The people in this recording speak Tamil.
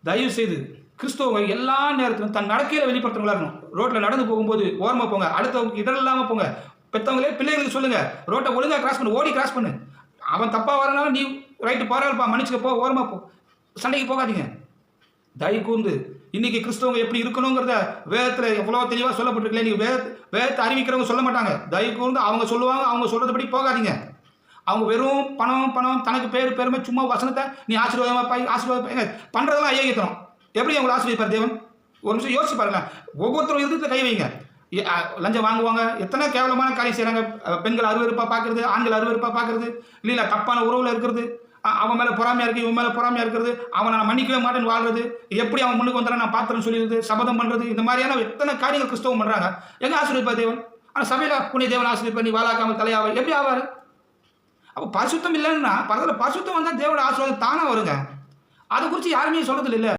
தயவு செய்து கிறிஸ்தவங்க எல்லா நேரத்திலும் தன் நடக்கையில் வெளிப்படுத்துறவங்களா இருக்கணும். ரோட்டில் நடந்து போகும்போது ஓரமாக போங்க, அடுத்தவங்க இடர் இல்லாமல் போங்க. பெற்றவங்களே பிள்ளைகளுக்கு சொல்லுங்க, ரோட்டை ஒழுங்காக கிராஸ் பண்ணு, ஓடி கிராஸ் பண்ணு. அவன் தப்பாக வரனால நீ ரைட்டு பரவாயில்லப்பா மன்னிச்சுக்க போ, ஓரமாக போ, சண்டைக்கு போகாதீங்க. தயவு கூர்ந்து இன்னைக்கு கிறிஸ்தவங்க எப்படி இருக்கணுங்கிறத வேதத்தில் எவ்வளோ தெளிவாக சொல்லப்பட்டிருக்கல. நீங்கள் வேதத்தை அறிவிக்கிறவங்க சொல்ல மாட்டாங்க. தயவு கூர்ந்து அவங்க சொல்லுவாங்க, அவங்க சொல்கிறதுபடி போகாதீங்க. அவங்க வெறும் பணம் தனக்கு பெருமை சும்மா வசனத்தை நீ ஆசீர்வாதம் பண்ணுறதெல்லாம் ஐயத்தனம். எப்படி அவங்களை ஆசீர்வதிப்பார் தேவன்? ஒரு நிமிஷம் யோசிச்சு பாருங்க. ஒவ்வொருத்தரும் இருந்துட்டு கை வைங்க. லஞ்சம் வாங்குவாங்க, எத்தனை கேவலமான காரியம் செய்கிறாங்க. பெண்கள் அருவருப்பாக பார்க்கறது, ஆண்கள் அருவருப்பாக பார்க்கறது, இல்லை தப்பான உறவில் இருக்கிறது, அவன் மேலே பொறாமையாக இருக்குது, இவன் மேலே பொறாமையாக இருக்கிறது, அவனை நான் மன்னிக்கவே மாட்டேன்னு வாழ்றது, எப்படி அவன் முன்னுக்கு வந்தாலும் நான் பாத்திரன்னு சொல்லிடுறது, சபதம் பண்ணுறது, இந்த மாதிரியான எத்தனை காரியங்கள் கிறிஸ்தவம் பண்ணுறாங்க. எங்கே ஆசீர்வதிப்பார் தேவன்? ஆனால் சபையில் புண்ணிய தேவன் ஆசீர்வதிப்பார், நீ வாழாக்காமல் தலையாவ எப்படி ஆவார்? அப்போ பரிசுத்தம் இல்லைன்னா பரவாயில்ல, பரிசுத்தம் வந்தால் தேவனோட ஆசீர்வாதம் தானாக வருங்க. அதை குறித்து யாருமே சொல்கிறது இல்லை.